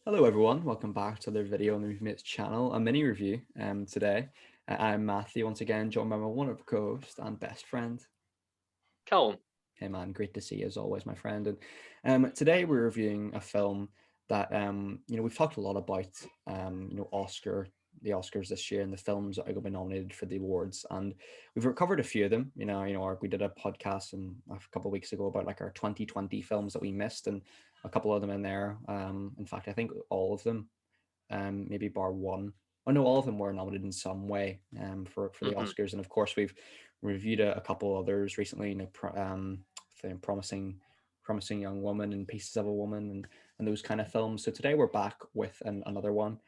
Hello everyone, welcome back to another video on the Movie Mates channel, a mini review today. I'm Matthew, once again joined by my wonderful co-host and best friend. Callum. Hey man, great to see you as always, my friend. And today we're reviewing a film that we've talked a lot about the Oscars this year and the films that are going to be nominated for the awards, and we've recovered a few of them. We did a podcast a couple of weeks ago about like our 2020 films that we missed, and a couple of them in there. In fact, I think all of them, maybe bar one. Oh no, all of them were nominated in some way for the Hmm. Oscars, and of course we've reviewed a couple others recently. Promising Young Woman and Pieces of a Woman and those kind of films. So today we're back with another one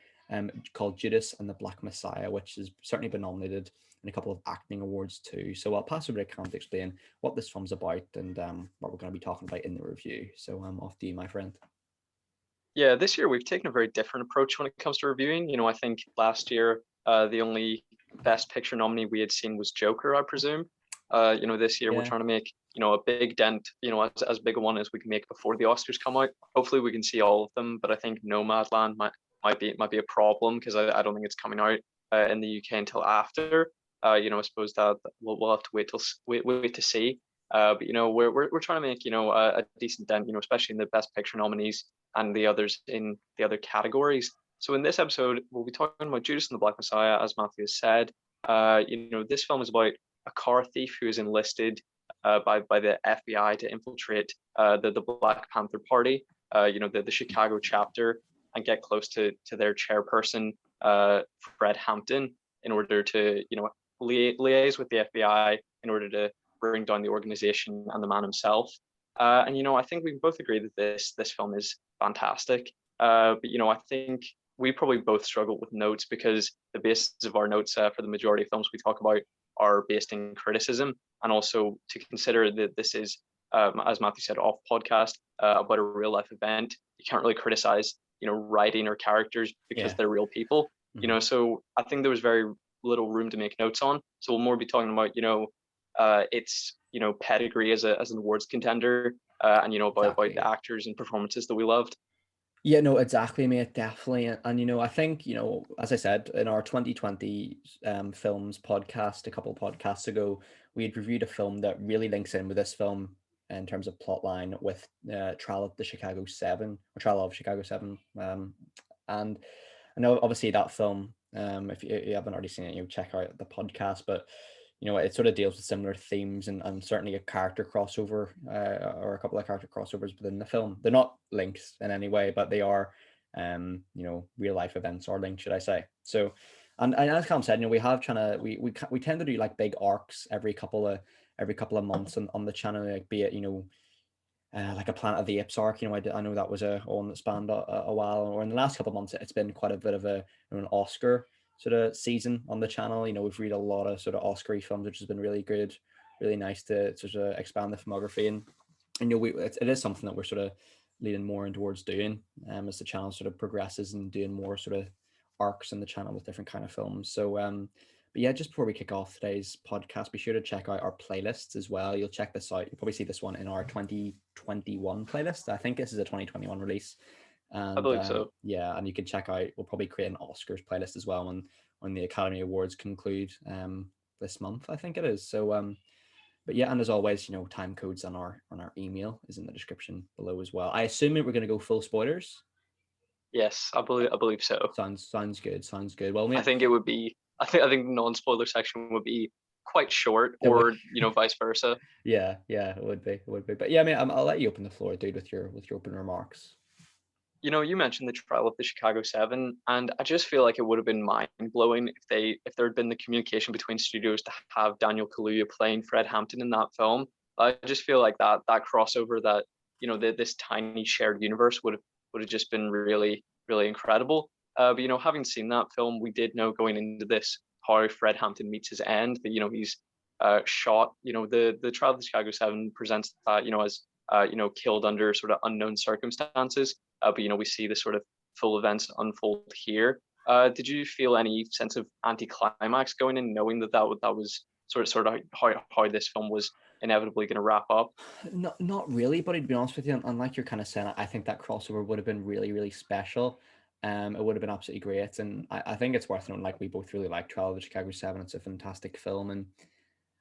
called Judas and the Black Messiah, which has certainly been nominated in a couple of acting awards too. So I'll pass over to Cam to explain what this film's about and what we're going to be talking about in the review. So I'm off to you, my friend. Yeah, this year we've taken a very different approach when it comes to reviewing. I think last year the only Best Picture nominee we had seen was Joker, I presume. This year we're Yeah. trying to make a big dent, as big a one as we can make before the Oscars come out. Hopefully we can see all of them, but I think Nomadland might be a problem because I don't think it's coming out in the UK until after. I suppose that we'll have to wait to see. But we're trying to make a decent dent, especially in the Best Picture nominees and the others in the other categories. So in this episode, we'll be talking about Judas and the Black Messiah, as Matthew has said. This film is about a car thief who is enlisted by the FBI to infiltrate the Black Panther Party, the Chicago chapter, and get close to their chairperson, Fred Hampton, in order to liaise with the FBI in order to bring down the organization and the man himself. I think we both agree that this film is fantastic. But I think we probably both struggle with notes because the basis of our notes for the majority of films we talk about are based in criticism, and also to consider that this is, as Matthew said off podcast, about a real life event. You can't really criticize, writing or characters because Yeah. they're real people. Hmm. So I think there was very little room to make notes on. So we'll more be talking about, its pedigree as an awards contender, and about Exactly. the actors and performances that we loved. Yeah, no, exactly, mate, definitely. And I think, as I said, in our 2020 films podcast, a couple of podcasts ago, we had reviewed a film that really links in with this film in terms of plot line with Trial of the Chicago 7, or Trial of Chicago 7. And I know obviously that film, if you haven't already seen it, check out the podcast, but it sort of deals with similar themes and certainly a character crossover or a couple of character crossovers within the film. They're not linked in any way, but they are, real life events are linked, should I say? So, and as Cam said, we have trying to we tend to do like big arcs every couple of months on the channel, like be it like a Planet of the Apes arc. I know that was a one that spanned a while, or in the last couple of months, it's been quite a bit of an Oscar sort of season on the channel. We've read a lot of sort of Oscar films, which has been really good, really nice to sort of expand the filmography. And it is something that we're sort of leaning more in towards doing as the channel sort of progresses and doing more sort of arcs in the channel with different kind of films. So but yeah, just before we kick off today's podcast, be sure to check out our playlists as well. You'll check this out. You'll probably see this one in our 2021 playlist. I think this is a 2021 release. I And believe so. yeah, and you can check out, we'll probably create an Oscars playlist as well when the Academy Awards conclude this month, I think it is. So but yeah, and as always, time codes on our email is in the description below as well. I assume we're going to go full spoilers. Yes, I believe so. Sounds good. Sounds good. Well, I mate, think it would be. I think the non-spoiler section would be quite short, it would. or vice versa. Yeah, it would be. It would be. But yeah, mate, I'll let you open the floor, dude, with your open remarks. You mentioned the trial of the Chicago Seven, and I just feel like it would have been mind blowing if there had been the communication between studios to have Daniel Kaluuya playing Fred Hampton in that film. I just feel like that crossover, that this tiny shared universe would have just been really really incredible. But having seen that film, we did know going into this how Fred Hampton meets his end. That he's shot. The trial of the Chicago Seven presents that as killed under sort of unknown circumstances, but we see the sort of full events unfold here. Did you feel any sense of anticlimax going in, knowing that was sort of how this film was inevitably going to wrap up? Not really, but to be honest with you, and like you're kind of saying, I think that crossover would have been really, really special. It would have been absolutely great, and I think it's worth noting. Like we both really like Trial of the Chicago 7. It's a fantastic film, and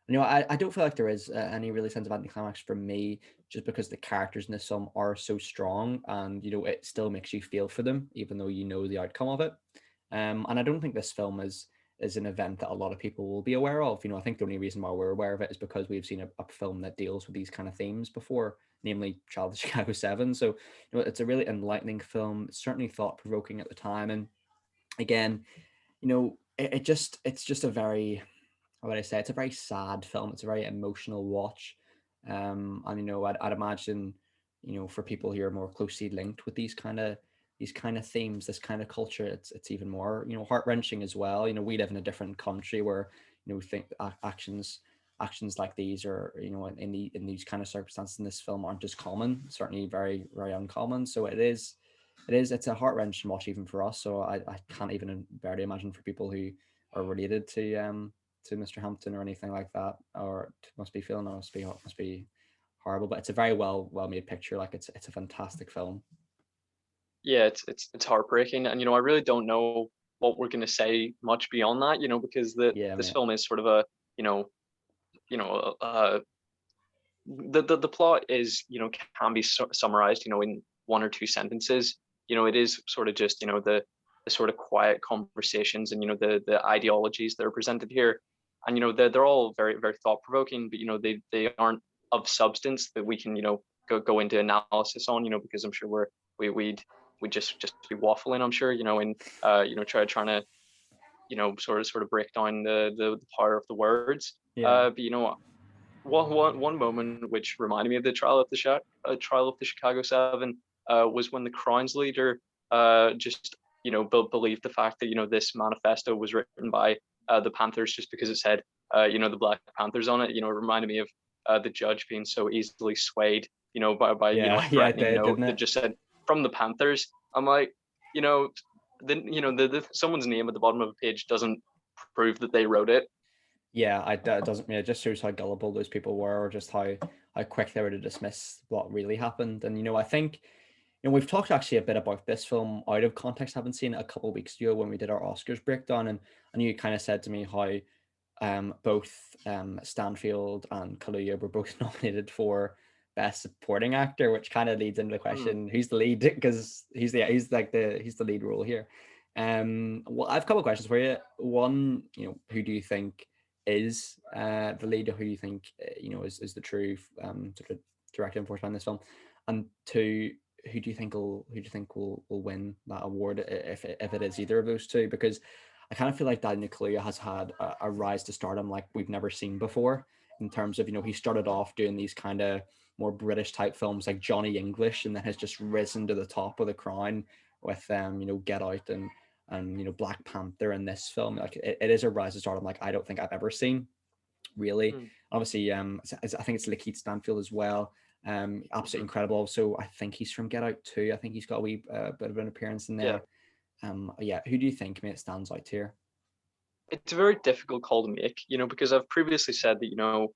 I don't feel like there is any really sense of anticlimax for me, just because the characters in this film are so strong, and it still makes you feel for them, even though you know the outcome of it. And I don't think this film is an event that a lot of people will be aware of. I think the only reason why we're aware of it is because we've seen a film that deals with these kind of themes before, namely Child of the Chicago 7. So, it's a really enlightening film. It's certainly thought provoking at the time. And again, it's just a very, how would I say, it's a very sad film. It's a very emotional watch. And I'd imagine, for people who are more closely linked with these kind of themes, this kind of culture, it's even more, heart-wrenching as well. We live in a different country where, we think actions like these are, in these kind of circumstances in this film aren't as common, certainly very, very uncommon. So it's a heart-wrenching watch even for us. So I can't even barely imagine for people who are related to Mr. Hampton or anything like that, or must be feeling, must be horrible. But it's a very well made picture. Like it's a fantastic film. Yeah, it's heartbreaking, and I really don't know what we're going to say much beyond that, because Yeah, this mate. film is sort of a, you know you know the plot is, can be summarized, in one or two sentences. It is sort of just, the sort of quiet conversations, and the ideologies that are presented here, and they're all very, very thought provoking, but they aren't of substance that we can, go into analysis on, because I'm sure we'd just be waffling, I'm sure, and trying to, sort of break down the power of the words. Yeah. But one moment which reminded me of the trial of the Chicago 7, was when the Crown's leader, just, believed the fact that, this manifesto was written by, the Panthers, just because it said, the Black Panthers on it. It reminded me of, the judge being so easily swayed, by a Yeah, yeah, it threatening did, note didn't that it? just said from the Panthers. I'm like, you know, someone's name at the bottom of a page doesn't prove that they wrote it. Yeah, that doesn't. Yeah, it just shows how gullible those people were, or just how quick they were to dismiss what really happened. And I think we've talked actually a bit about this film out of context. Haven't seen it a couple of weeks ago when we did our Oscars breakdown, and you kind of said to me how both Stanfield and Kaluuya were both nominated for Best Supporting Actor, which kind of leads into the Mm, question: who's the lead? Because he's the lead role here. Well, I have a couple of questions for you. One, who do you think is the lead? Or who you think is the true sort of direct influence behind this film? And two, who do you think will win that award if it is either of those two? Because I kind of feel like Daniel Kaluuya has had a rise to stardom like we've never seen before, in terms of, he started off doing these kind of more British type films like Johnny English, and then has just risen to the top of the crown with Get Out and Black Panther in this film. Like it is a rise to stardom like I don't think I've ever seen, really. mm, Obviously, I think it's Lakeith Stanfield as well. Absolutely mhm. incredible. Also, I think he's from Get Out too. I think he's got a wee bit of an appearance in Yeah. there. Yeah, who do you think, mate, stands out here? It's a very difficult call to make, because I've previously said that,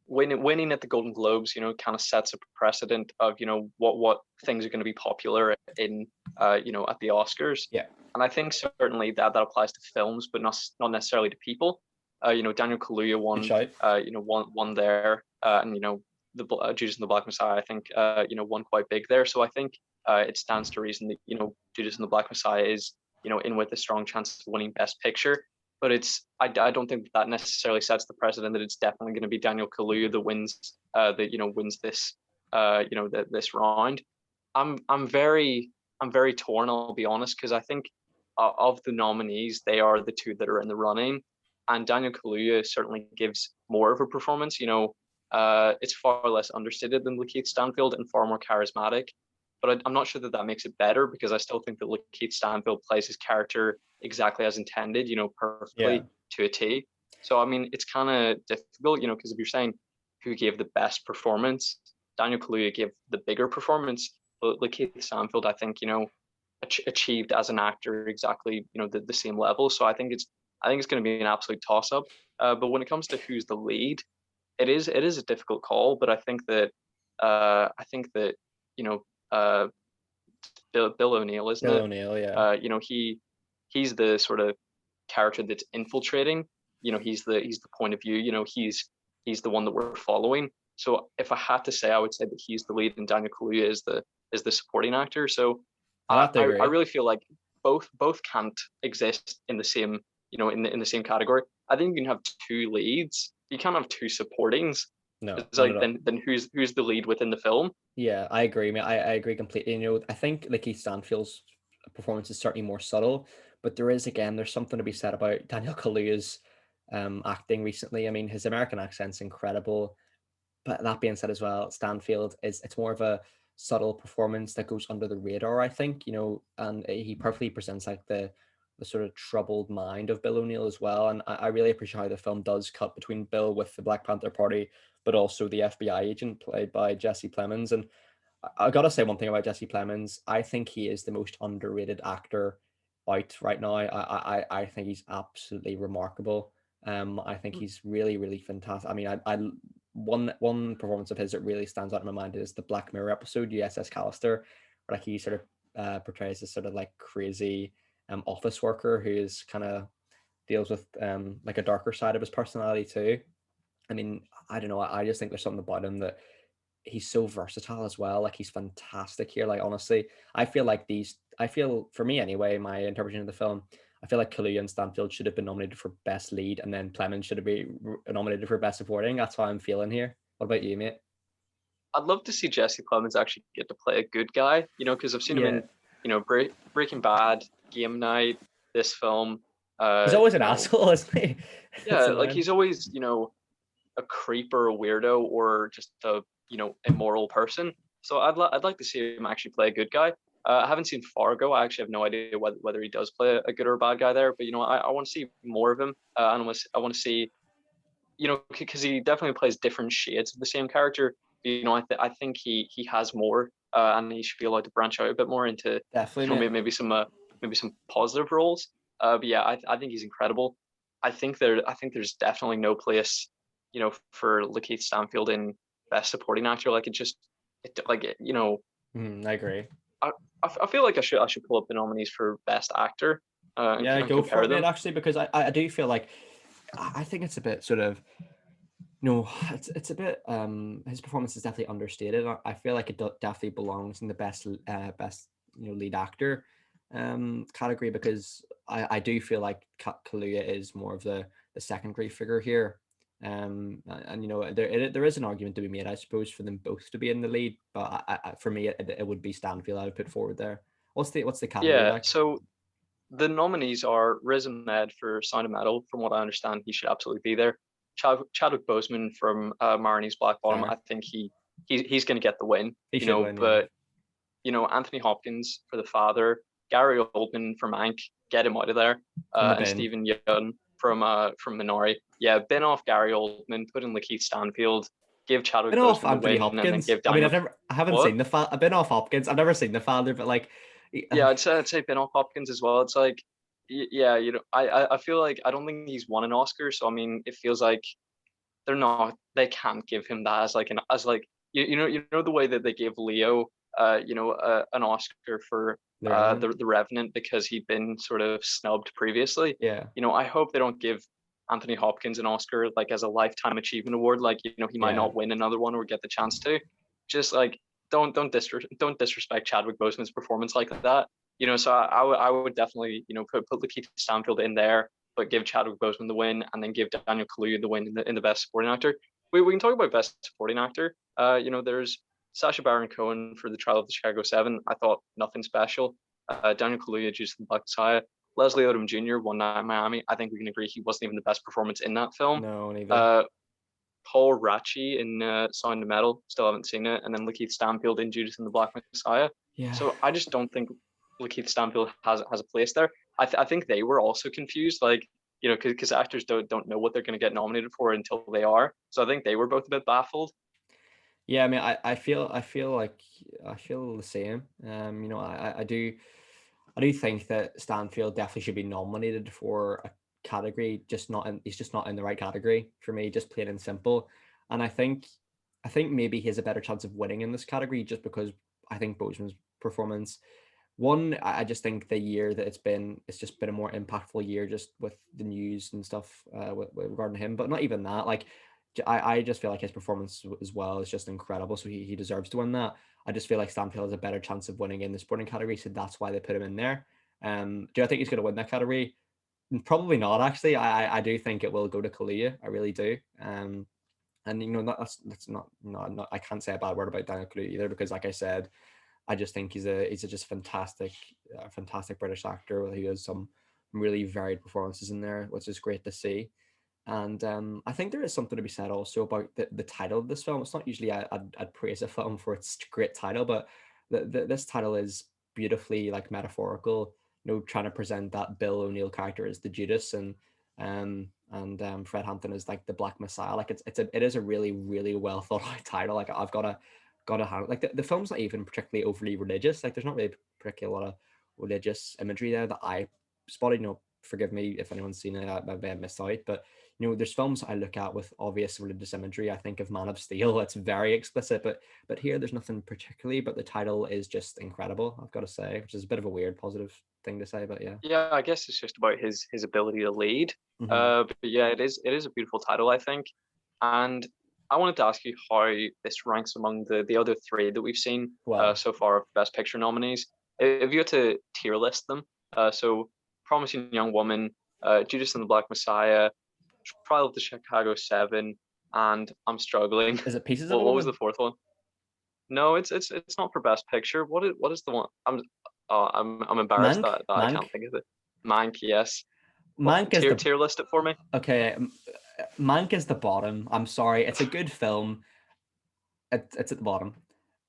winning at the Golden Globes, kind of sets a precedent of, what things are going to be popular in, at the Oscars. Yeah, And I think certainly that applies to films, but not necessarily to people. Daniel Kaluuya good won, shout. won there, and the Judas and the Black Messiah, I think, won quite big there. So I think, it stands to reason that, Judas and the Black Messiah is, in with a strong chance of winning Best Picture. But I don't think that necessarily sets the precedent that it's definitely going to be Daniel Kaluuya that wins this, this round. I'm very torn, I'll be honest, because I think, of the nominees, they are the two that are in the running, and Daniel Kaluuya certainly gives more of a performance. It's far less understated than Lakeith Stanfield and far more charismatic. But I'm not sure that that makes it better, because I still think that Lakeith Stanfield plays his character exactly as intended, Yeah, perfectly to a T. So I mean, it's kind of difficult, because if you're saying who gave the best performance, Daniel Kaluuya gave the bigger performance, but Lakeith Stanfield, I think, achieved as an actor exactly, the same level. So I think it's going to be an absolute toss up. But when it comes to who's the lead, it is a difficult call, but I think that you know Bill O'Neill, isn't Bill it? O'Neill, yeah. You know, he's the sort of character that's infiltrating. You know, he's the point of view. You know, he's the one that we're following. So if I had to say, I would say that he's the lead and Daniel Kaluuya is the supporting actor. So I'd have to I agree. really feel like both can't exist in the same, you know, in the same category. I think you can have two leads. You can't have two supportings. No, It's not like at all. then who's the lead within the film? Yeah, I agree. I mean, I agree completely. You know, I think like Keith Stanfield's performance is certainly more subtle, but there's something to be said about Daniel Kaluuya's acting recently. I mean, his American accent's incredible. But that being said as well, Stanfield it's more of a subtle performance that goes under the radar, I think, you know, and he perfectly presents like the sort of troubled mind of Bill O'Neill as well. And I really appreciate how the film does cut between Bill with the Black Panther Party, but also the FBI agent played by Jesse Plemons. And I gotta say one thing about Jesse Plemons. I think he is the most underrated actor out right now. I think he's absolutely remarkable. I think he's really, really fantastic. I mean, one performance of his that really stands out in my mind is the Black Mirror episode USS Callister, where like he sort of portrays this sort of like crazy office worker who is kind of deals with like a darker side of his personality too. I mean, I don't know. I just think there's something about him that he's so versatile as well. Like he's fantastic here. Like honestly, I feel for me anyway, my interpretation of the film, I feel like Kaluuya and Stanfield should have been nominated for best lead, and then Plemons should have been nominated for best supporting. That's how I'm feeling here. What about you, mate? I'd love to see Jesse Plemons actually get to play a good guy, you know, because I've seen him Yeah, in, you know, Breaking Bad, Game Night, this film, he's always you an know, asshole, isn't he? It's yeah, like annoying. he's always, you know, a creep or a weirdo or just a, you know, immoral person. So I'd like to see him actually play a good guy. I haven't seen Fargo. I actually have no idea whether he does play a good or a bad guy there. But you know, I want to see more of him. And I want to see, you know, because he definitely plays different shades of the same character. You know, I think he has more, and he should be allowed to branch out a bit more into, Definitely, you know, mate. maybe some positive roles. But yeah, I think he's incredible. I think there's definitely no place, you know, for Lakeith Stanfield in best supporting actor. Like you know, I agree. I I feel like I should pull up the nominees for best actor, Yeah, and go for compare it, mate. them. Actually, because I do feel like I think it's a bit sort of no, it's a bit his performance is definitely understated. I feel like it definitely belongs in the best lead actor category because I do feel like Kaluuya is more of the secondary figure here. And you know there is an argument to be made, I suppose, for them both to be in the lead, but for me it would be Stanfield I would put forward there. What's the category Yeah, like? so the nominees are Riz Ahmed for Sound of Metal. From what I understand, he should absolutely be there. Chadwick Boseman from Marnie's Black Bottom. Fair. I think he's going to get the win. He You should know, win, yeah. but you know Anthony Hopkins for The Father, Gary Oldman from Mank, get him out of there, From the and bin. Stephen Yeun from Minari. Yeah, bin off Gary Oldman, put in Lakeith Stanfield, give Been Chadwick off Boseman the Anthony win, and then Hopkins. give I mean, Daniel. I haven't What? seen I've been off Hopkins. I've never seen The Father, but like, Yeah, I'd say Ben Hopkins as well. It's like, yeah, you know, I feel like I don't think he's won an Oscar, so I mean, it feels like they can't give him that as like you know the way that they gave Leo you know an Oscar for The Revenant. the Revenant because he'd been sort of snubbed previously. Yeah, You know, I hope they don't give Anthony Hopkins an Oscar like as a lifetime achievement award. Like you know, he might yeah. not win another one or get the chance to. Just like don't disrespect Chadwick Boseman's performance like that. You know, so I would definitely you know put Lakeith Stanfield in there, but give Chadwick Boseman the win, and then give Daniel Kaluuya the win in the best supporting actor. We can talk about best supporting actor. You know, there's Sacha Baron Cohen for The Trial of the Chicago Seven. I thought nothing special. Daniel Kaluuya, Juice and the Black Messiah. Leslie Odom Jr. One Night in Miami. I think we can agree he wasn't even the best performance in that film. No, neither. Uh, Paul Ratchie in Sound of Metal. Still haven't seen it. And then Lakeith Stanfield in Judas and the Black Messiah. Yeah. So I just don't think Lakeith Stanfield has a place there. I think they were also confused, like you know, because actors don't know what they're going to get nominated for until they are. So I think they were both a bit baffled. Yeah, I mean, I feel the same. You know, I do think that Stanfield definitely should be nominated for a category, just not in he's just not in the right category for me, just plain and simple. And I think maybe he has a better chance of winning in this category just because I think Boseman's performance. One, I just think the year that it's just been a more impactful year just with the news and stuff with regarding him. But not even that. Like, I just feel like his performance as well is just incredible. So he deserves to win that. I just feel like Stanfield has a better chance of winning in the sporting category, so that's why they put him in there. Do I think he's going to win that category? Probably not. Actually, I do think it will go to Kalia. I really do. And that's not I can't say a bad word about Daniel Kaluuya either because, like I said, I just think he's a just fantastic British actor. He has some really varied performances in there, which is great to see. And I think there is something to be said also about the title of this film. It's not usually I'd praise a film for its great title, but this title is beautifully like metaphorical. Trying to present that Bill O'Neill character as the Judas and Fred Hampton is like the Black Messiah. Like it is a really really well thought out title. Like I've got to have like the film's not even particularly overly religious. Like there's not really particularly a lot of religious imagery there that I spotted. Forgive me if anyone's seen it. I may have missed out, but there's films I look at with obvious religious imagery. I think of Man of Steel. It's very explicit, but here there's nothing particularly. But the title is just incredible. I've got to say, which is a bit of a weird positive thing to say, but yeah. Yeah, I guess it's just about his ability to lead. Mm-hmm. But yeah, it is a beautiful title, I think. And I wanted to ask you how this ranks among the other three that we've seen Well, so far of Best Picture nominees. If you had to tier list them, so Promising Young Woman, Judas and the Black Messiah, Trial of the Chicago 7, and I'm struggling. is it Pieces of a What was Woman? the fourth one? No, it's not for Best Picture. What is the one? I'm embarrassed Mank, that I Mank, can't think of it. Mank, yes. What Mank is tier the tier list it for me? okay. Mank is the bottom. I'm sorry. It's a good film. It's at the bottom.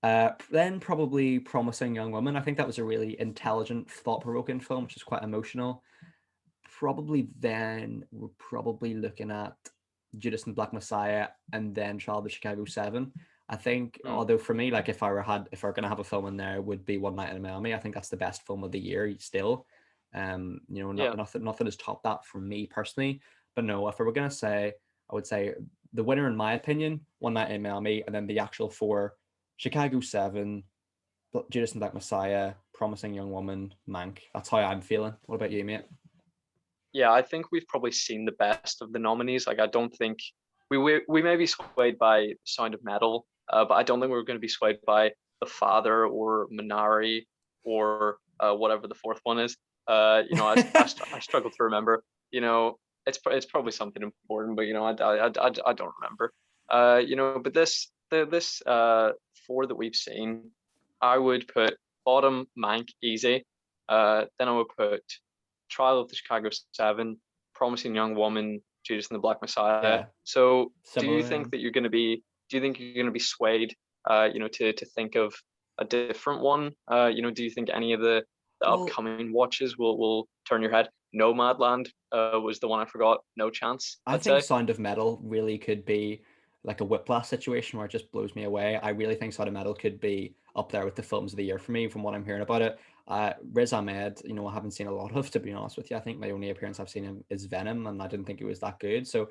Then probably Promising Young Woman. I think that was a really intelligent, thought-provoking film, which is quite emotional. Probably then we're probably looking at Judas and the Black Messiah and then Trial of the Chicago 7. I think, Hmm. although for me, like if I were gonna have a film in there, it would be One Night in Miami. I think that's the best film of the year still. Yeah. Nothing has topped that for me personally. But no, if I were gonna say, I would say the winner, in my opinion, One Night in Miami, and then the actual four: Chicago 7, Judas and the Black Messiah, Promising Young Woman, Mank. That's how I'm feeling. What about you, mate? Yeah, I think we've probably seen the best of the nominees. Like I don't think we may be swayed by Sound of Metal, but I don't think we're going to be swayed by The Father or Minari or whatever the fourth one is. I struggle to remember. It's probably something important, but I don't remember. But this four that we've seen, I would put bottom Mank easy. Then I would put Trial of the Chicago 7, Promising Young Woman, Judas and the Black Messiah. Yeah, So, do you similar. think that you're going to be? Do you think you're going to be swayed? To think of a different one. Do you think any of the Well, upcoming watches will turn your head? Nomadland was the one I forgot. No chance, I I'd think say. Sound of Metal really could be like a whiplash situation where it just blows me away. I really think Sound of Metal could be up there with the films of the year for me, from what I'm hearing about it. Riz Ahmed, I haven't seen a lot of, to be honest with you. I think my only appearance I've seen him is Venom, and I didn't think it was that good. So,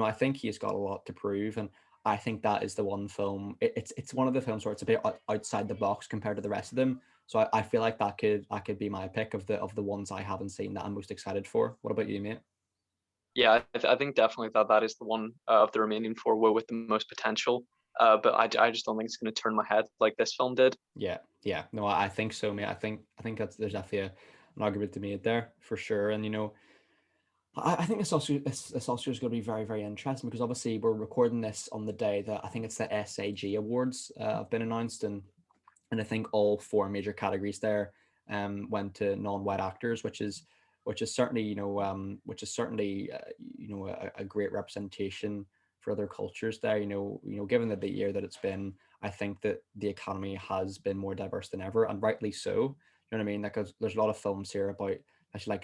I think he's got a lot to prove, and I think that is the one film. It's one of the films where it's a bit outside the box compared to the rest of them. So I feel like that could be my pick of the ones I haven't seen that I'm most excited for. What about you, mate? Yeah, I think definitely that is the one of the remaining four with the most potential. But I just don't think it's going to turn my head like this film did. Yeah, yeah. No, I think so, mate. I think there's definitely an argument to be made there for sure. And I think this also is going to be very very interesting because obviously we're recording this on the day that I think it's the SAG Awards have been announced, and I think all four major categories there went to non-white actors, which is certainly a great representation for other cultures there. Given that the year that it's been, I think that the economy has been more diverse than ever, and rightly so. You know what I mean? Like there's a lot of films here about actually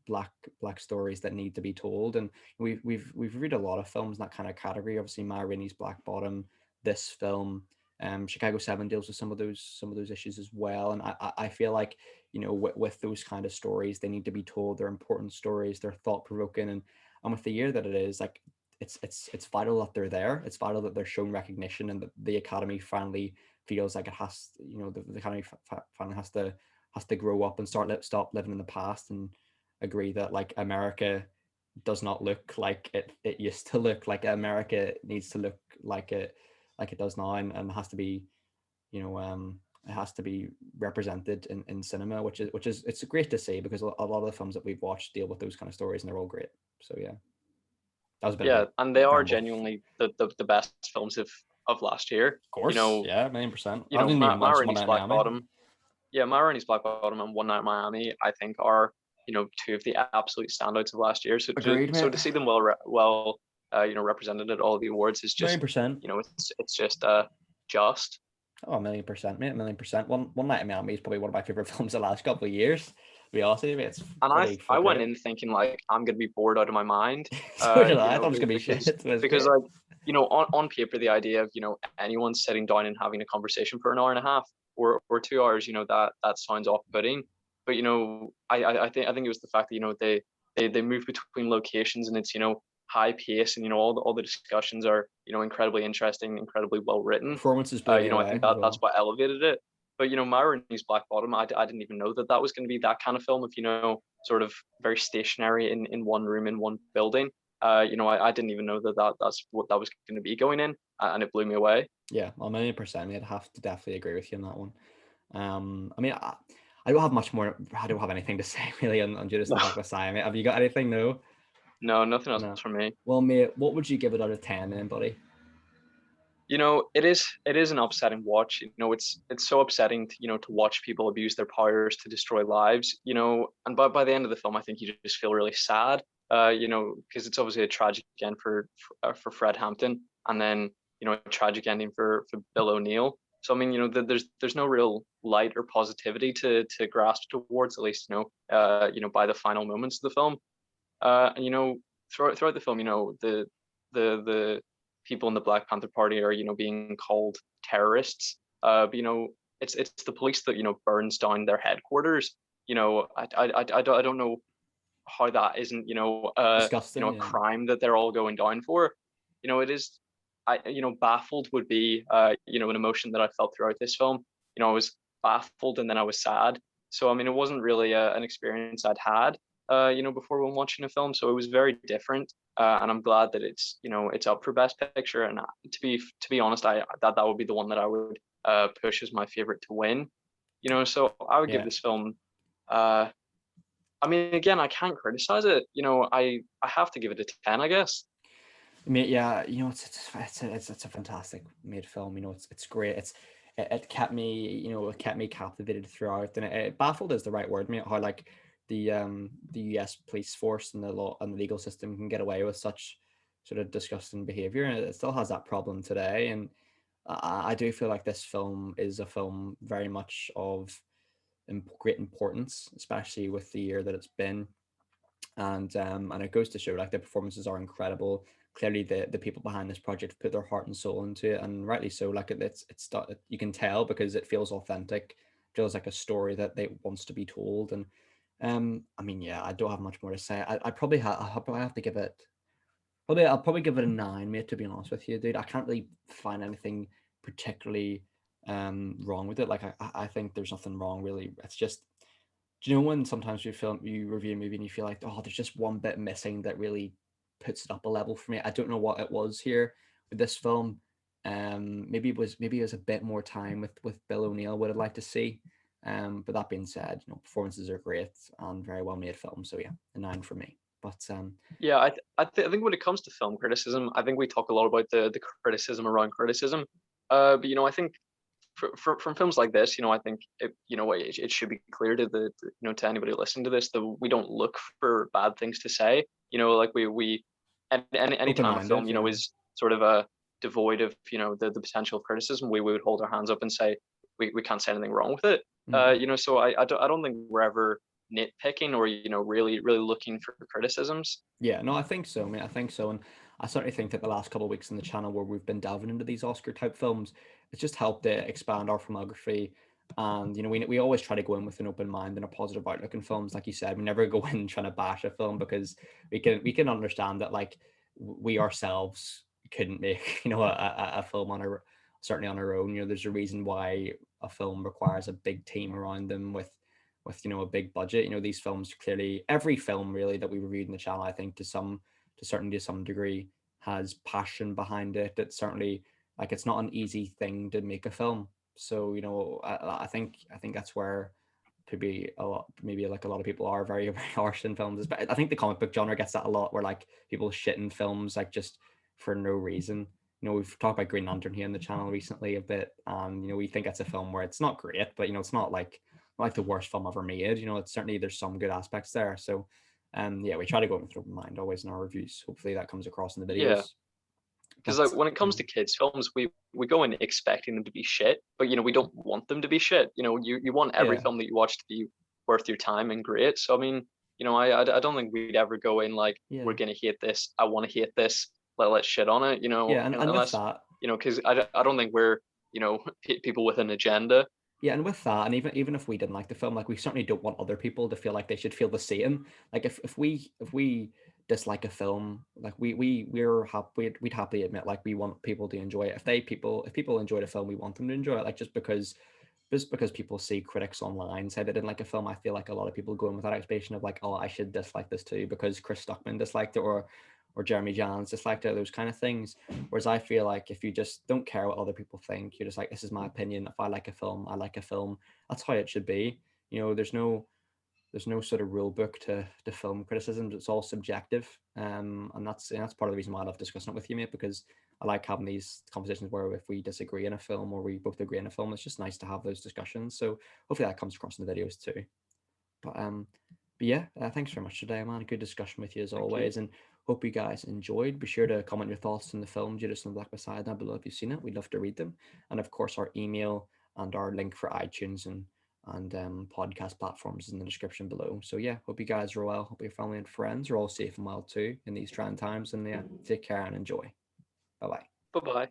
like black stories that need to be told, and we've read a lot of films in that kind of category. Obviously, Ma Rainey's Black Bottom, this film, Chicago 7 deals with some of those issues as well, and I feel like with those kind of stories, they need to be told. They're important stories. They're thought provoking, and with the year that it is, like it's vital that they're there. It's vital that they're shown recognition, and that the Academy finally feels like it has, the Academy finally has to grow up and stop living in the past, and agree that like America does not look like it used to look. Like America needs to look like it does now, and has to be, it has to be represented in cinema, which is it's great to see, because a lot of the films that we've watched deal with those kind of stories, and they're all great. So yeah, that was a bit of Yeah, a and they are ramble. Of genuinely the best films of last year. course, yeah, 1,000,000%. I You know, didn't even Ma mention One Rainey's Night in Black Miami. Bottom. Yeah, Ma Rainey's Black Bottom and One Night in Miami, I think, are two of the absolute standouts of last year. So Agreed, so mate. to see them represented at all the awards is just 1,000,000%. it's just just. Oh, 1,000,000%, mate. 1,000,000%. One Night in Miami is probably one of my favorite films the last couple of years. To be honest with you, it's And pretty I went great. in thinking like I'm gonna be bored out of my mind. So did I. I thought it was gonna be shit. It was Because great. like on paper the idea of anyone sitting down and having a conversation for an hour and a half or 2 hours, that sounds off-putting. But I think it was the fact that they move between locations, and it's high pace, and all the discussions are incredibly interesting, incredibly well written. Performances blew me I away think as that's well. what elevated it. But Myron's Black Bottom, I didn't even know that was going to be that kind of film. If sort of very stationary in one room in one building. I didn't even know that's what that was going to be going in, and it blew me away. Yeah, 1,000,000%. I'd have to definitely agree with you on that one. I mean, I don't have much more. I don't have anything to say really on Judas and the Black Messiah, mate. Have you got anything? No. No, nothing else No. for me. Well, mate, what would you give it out of 10 then, buddy? It is an upsetting watch. It's so upsetting to watch people abuse their powers to destroy lives. And by the end of the film, I think you just feel really sad. Because it's obviously a tragic end for Fred Hampton, and then a tragic ending for Bill O'Neill. So I mean, there's no real light or positivity to grasp towards, at least by the final moments of the film. And throughout the film, the people in the Black Panther Party are being called terrorists. But it's the police that burns down their headquarters. I don't know how that isn't Disgusting. a Yeah. crime that they're all going down for. It is. Baffled would be an emotion that I felt throughout this film. I was baffled, and then I was sad. So I mean, it wasn't really an experience I'd had before when watching a film. So it was very different, and I'm glad that it's up for Best Picture. And to be honest, that would be the one that I would push as my favorite to win. So I would give this film. I mean, again, I can't criticize it. I have to give it a 10, I guess. Mate, yeah, it's a fantastic made film. It's great. It kept me, it kept me captivated throughout, and it baffled is the right word, mate. How like the U.S. police force and the law and the legal system can get away with such sort of disgusting behavior, and it still has that problem today. And I do feel like this film is a film very much of great importance, especially with the year that it's been. And it goes to show like the performances are incredible. Clearly the people behind this project put their heart and soul into it, and rightly so. Like it's you can tell because it feels authentic, feels like a story that they wants to be told. And I mean, yeah, I don't have much more to say. I probably have to give it, I'll probably give it a 9, mate, to be honest with you, dude. I can't really find anything particularly wrong with it. Like I think there's nothing wrong really. It's just, do you know when sometimes you review a movie and you feel like, oh, there's just one bit missing that really puts it up a level for me? I don't know what it was here with this film. Maybe it was a bit more time with Bill O'Neill would have liked to see. But that being said, performances are great and very well made film. So yeah, a 9 for me. But Yeah, I think when it comes to film criticism, I think we talk a lot about the criticism around criticism. But I think from films like this, I think it should be clear to to anybody listening to this that we don't look for bad things to say. Like any time a film open-minded, yeah. is sort of a devoid of the potential of criticism, we would hold our hands up and say we can't say anything wrong with it. So I don't think we're ever nitpicking or really looking for criticisms. Yeah, no, I think so, mate. I think so, and I certainly think that the last couple of weeks on the channel where we've been delving into these Oscar type films, it's just helped to expand our filmography. And we always try to go in with an open mind and a positive outlook in films. Like you said, we never go in trying to bash a film, because we can understand that like we ourselves couldn't make, a film on our, certainly on our own. There's a reason why a film requires a big team around them with a big budget. These films, clearly every film really that we reviewed in the channel, I think to some degree has passion behind it. It's certainly, like, it's not an easy thing to make a film. So I think that's where maybe like a lot of people are very, very harsh in films. But I think the comic book genre gets that a lot, where like people shit in films like just for no reason. We've talked about Green Lantern here on the channel recently a bit, and we think it's a film where it's not great, but it's not like the worst film ever made. It's certainly, there's some good aspects there. So yeah, we try to go with an open mind always in our reviews. Hopefully that comes across in the Yeah. videos. Because But like when it comes to kids films, we go in expecting them to be shit, but we don't want them to be shit. You want every yeah, film that you watch to be worth your time and great. So I mean, I don't think we'd ever go in like, yeah, we're gonna hate this, I want to hate this, let's shit on it. yeah, and with Unless that, because I don't think we're people with an agenda. yeah, and with that, and even if we didn't like the film, like, we certainly don't want other people to feel like they should feel the same. Like, if we dislike a film, like, we're happy, we'd happily admit, like, we want people to enjoy it. If people enjoy the film, we want them to enjoy it. Like, just because people see critics online say they didn't like a film, I feel like a lot of people go in with that expectation of like, oh, I should dislike this too because Chris Stuckman disliked it, or Jeremy Jahns disliked it, those kind of things. Whereas I feel like if you just don't care what other people think, you're just like, this is my opinion. If I like a film, I like a film. That's how it should be. There's no sort of rule book to film criticism. It's all subjective. And that's part of the reason why I love discussing it with you, mate, because I like having these conversations where if we disagree in a film or we both agree in a film, it's just nice to have those discussions. So hopefully that comes across in the videos too. But yeah, thanks very much today, man. A good discussion with you as Thank you. always, and hope you guys enjoyed. Be sure to comment your thoughts on the film Judas and the Black Messiah down below if you've seen it. We'd love to read them, and of course our email and our link for iTunes and podcast platforms is in the description below. So yeah, hope you guys are well. Hope your family and friends are all safe and well too in these trying times. And yeah, take care and enjoy. Bye bye. Bye bye.